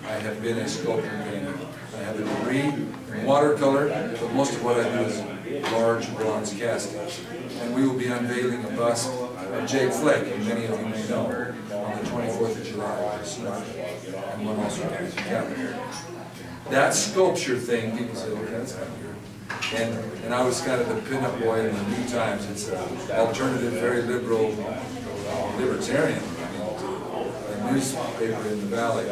I have been a sculptor and painter. I have a degree in watercolor, but most of what I do is large bronze castings. And we will be unveiling a bust of Jake Fleck, who many of you may know, on the 24th of July. And one also carries a calendar. That sculpture thing, people say, okay, that's kind of weird. And I was kind of the pinup boy in the New Times. It's an alternative, very liberal, libertarian newspaper in the Valley.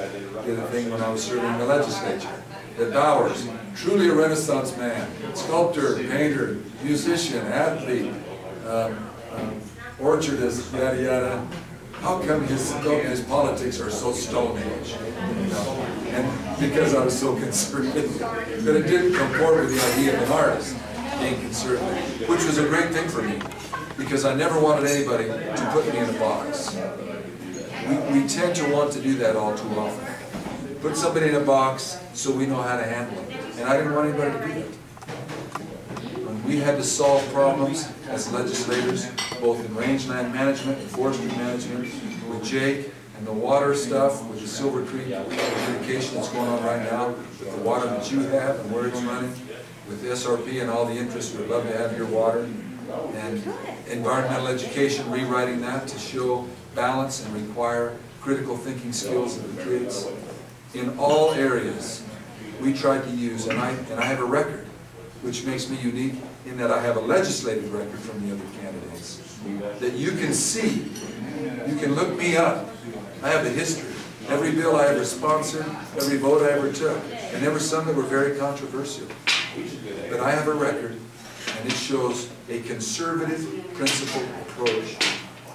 Did a thing when I was serving in the legislature. That Bowers, truly a Renaissance man, sculptor, painter, musician, athlete, orchardist, yada yada. How come his politics are so Stone Age? You know? And because I was so conservative, that it didn't comport with the idea of an artist being conservative, which was a great thing for me, because I never wanted anybody to put me in a box. We tend to want to do that all too often. Put somebody in a box so we know how to handle it. And I didn't want anybody to do that. When we had to solve problems as legislators, both in rangeland management and forestry management, with Jake and the water stuff, with the Silver Creek communication that's going on right now, with the water that you have and where it's running, with SRP and all the interests, we'd love to have your water, and environmental education, rewriting that to show balance and require critical thinking skills of the kids. In all areas, we tried to use, and I have a record, which makes me unique in that I have a legislative record from the other candidates, that you can see. You can look me up. I have a history. Every bill I ever sponsored, every vote I ever took, and there were some that were very controversial. But I have a record, and it shows a conservative, principled approach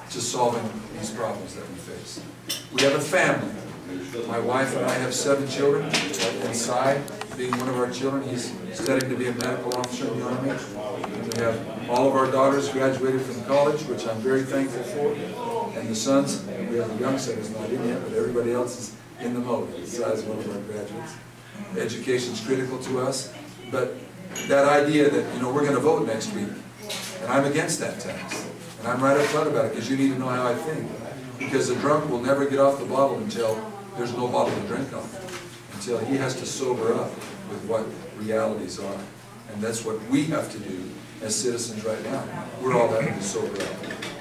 to solving these problems that we face. We have a family. My wife and I have 7 children, and Cy, being one of our children, he's studying to be a medical officer in the Army. And we have all of our daughters graduated from college, which I'm very thankful for. And the sons, we have a young son who's not in yet, but everybody else is in the mode, besides one of our graduates. Education is critical to us, but that idea that, you know, we're going to vote next week, and I'm against that tax. And I'm right up front about it, because you need to know how I think. Because a drunk will never get off the bottle until there's no bottle to drink on, until he has to sober up with what realities are. And that's what we have to do as citizens right now. We're all having to sober up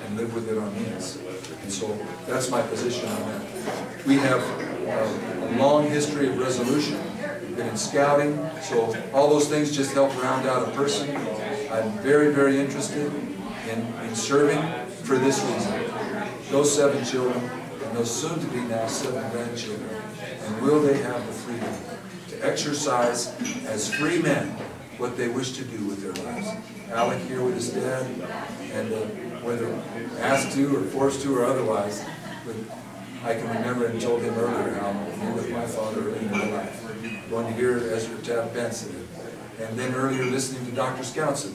and live within our means. And so that's my position on that. We have a long history of resolution. We've been in scouting, so all those things just help round out a person. I'm very, very interested in serving for this reason. Those 7 children, and those soon-to-be now 7 grandchildren, and will they have the freedom to exercise as free men what they wish to do with their lives? Alec here with his dad, and whether asked to or forced to or otherwise, but I can remember and told him earlier how me with my father early in my life, going to hear Ezra Taft Benson, and then earlier listening to Dr. Skousen,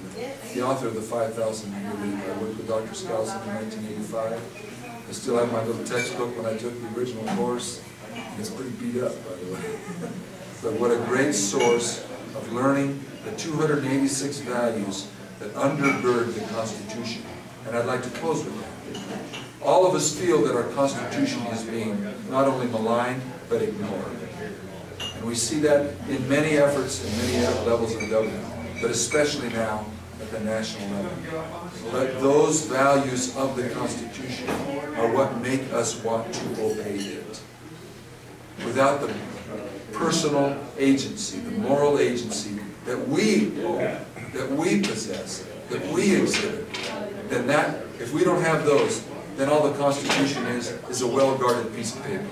the author of the 5,000 Year League. I worked with Dr. Skousen in 1985. I still have my little textbook when I took the original course. It's pretty beat up, by the way. But what a great source of learning the 286 values that undergird the Constitution. And I'd like to close with that. All of us feel that our Constitution is being not only maligned, but ignored. And we see that in many efforts and many levels of government, but especially now at the national level. But those values of the Constitution are what make us want to obey it. Without the personal agency, the moral agency that we own, that we possess, that we exhibit, then that, if we don't have those, then all the Constitution is a well-guarded piece of paper.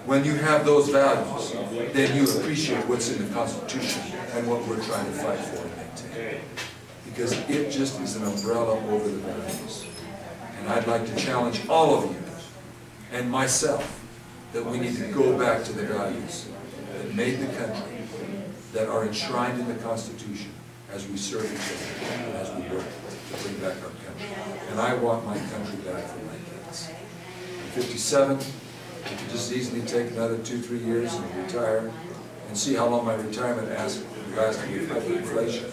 When you have those values, then you appreciate what's in the Constitution and what we're trying to fight for and maintain. Because it just is an umbrella over the values. And I'd like to challenge all of you, and myself, that we need to go back to the values that made the country, that are enshrined in the Constitution as we serve each other and as we work to bring back our country. And I want my country back for my kids. I'm 57. I could just easily take another 2-3 years and retire and see how long my retirement lasts with inflation.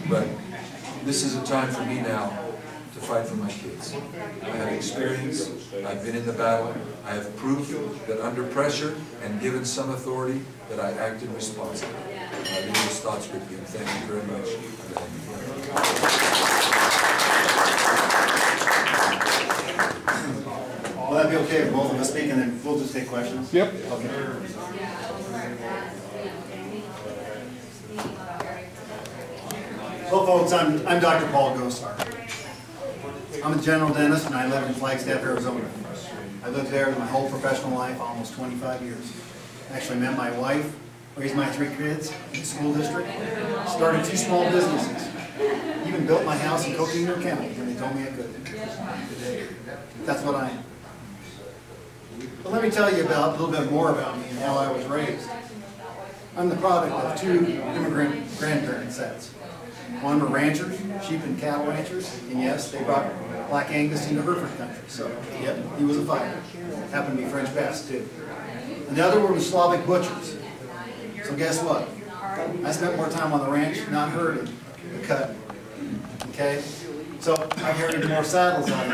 But this is a time for me now to fight for my kids. I have experience, I've been in the battle, I have proof that under pressure and given some authority that I acted responsibly. I leave those thoughts with you, and thank you very much. Will that be okay if both of us speak, and then we'll just take questions? Yep. Okay. Well, folks, I'm Dr. Paul Gosar. I'm a general dentist, and I live in Flagstaff, Arizona. I lived there my whole professional life, almost 25 years. Actually met my wife, raised my 3 kids in the school district, started 2 small businesses, even built my house in Coconino County when they told me I could. That's what I am. But let me tell you a little bit more about me and how I was raised. I'm the product of 2 immigrant grandparent sets. One were ranchers, sheep and cattle ranchers, and yes, they brought Black Angus into Hereford country. So, yep, he was a fighter. Happened to be French Basque too. And the other were Slavic butchers. So guess what? I spent more time on the ranch, not herding, but cutting. Okay? So I've herded more saddles out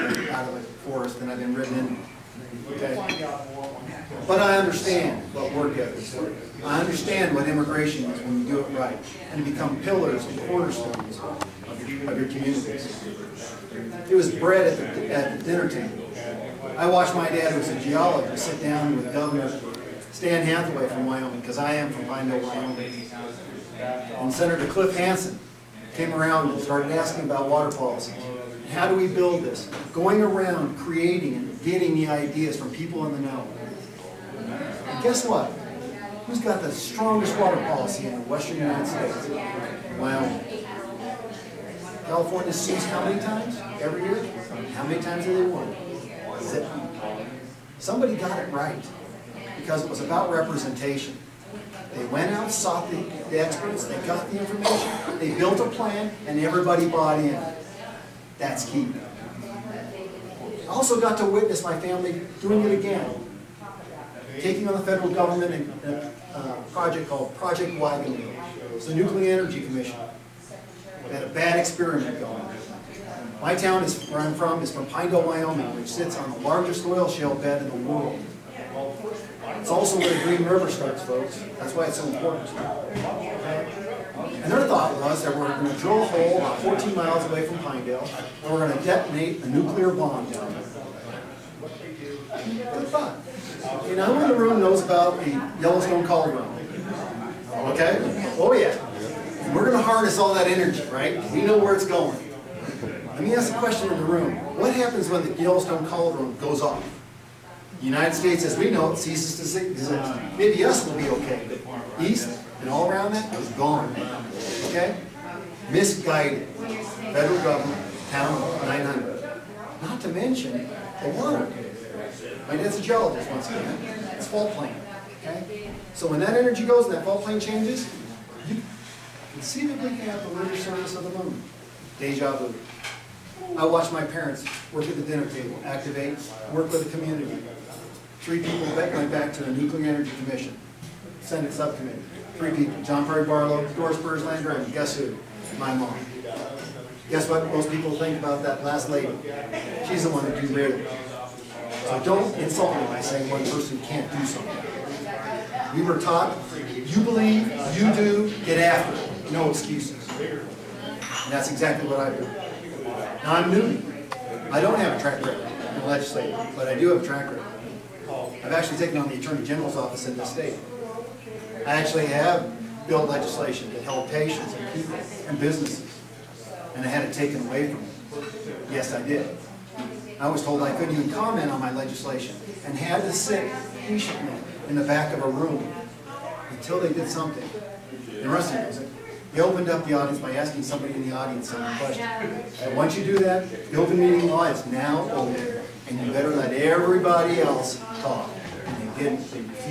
of the forest than I've been ridden in. Okay? But I understand what work ethic is. I understand what immigration is when you do it right, and to become pillars and cornerstones of your communities. It was bred at the dinner table. I watched my dad, who was a geologist, sit down with Governor Stan Hathaway from Wyoming, because I am from Pineville, Wyoming. And Senator Cliff Hansen came around and started asking about water policies. How do we build this? Going around, creating and getting the ideas from people in the know. And guess what? Who's got the strongest water policy in the western United States? Wyoming. California sees how many times every year? How many times do they won? Zip. Somebody got it right, because it was about representation. They went out, sought the experts, they got the information, they built a plan, and everybody bought in. That's key. I also got to witness my family doing it again, taking on the federal government in a project called Project Wagon Wheel. It's the Nuclear Energy Commission. We had a bad experiment going. My town, where I'm from, is from Pineville, Wyoming, which sits on the largest oil shale bed in the world. It's also where the Green River starts, folks. That's why it's so important. And their thought was that we're going to drill a hole about 14 miles away from Pineville, and we're going to detonate a nuclear bomb down there. Good thought. You know, who in the room knows about the Yellowstone cauldron? Okay? Oh yeah. And we're going to harness all that energy, right? We know where it's going. Let me ask a question in the room. What happens when the Yellowstone cauldron goes off? The United States, as we know it, ceases to exist. Maybe us will be okay, but east and all around that is gone. Okay? Misguided. Federal government, town 900. Not to mention the water. My dad's a geologist once again. It's fault plane. Okay? So when that energy goes and that fault plane changes, you conceivably have the lunar surface of the moon. Deja vu. I watched my parents work at the dinner table, activate, work with the community. 3 people went back to the Nuclear Energy Commission, Senate subcommittee. 3 people, John Perry Barlow, Doris Burslander, and guess who? My mom. Guess what most people think about that last lady? She's the one that derailed it. So don't insult me by saying one person can't do something. We were taught, you believe, you do, get after it. No excuses. And that's exactly what I do. Now I'm new. I don't have a track record in the legislature, but I do have a track record. I've actually taken on the Attorney General's office in this state. I actually have built legislation that held patients and people and businesses, and I had it taken away from them. Yes, I did. I was told I couldn't even comment on my legislation and had to sit patiently in the back of a room until they did something. Interesting, is it? They opened up the audience by asking somebody in the audience some question. And once you do that, the open meeting law is now open, and you better let everybody else talk. And they didn't. They refused.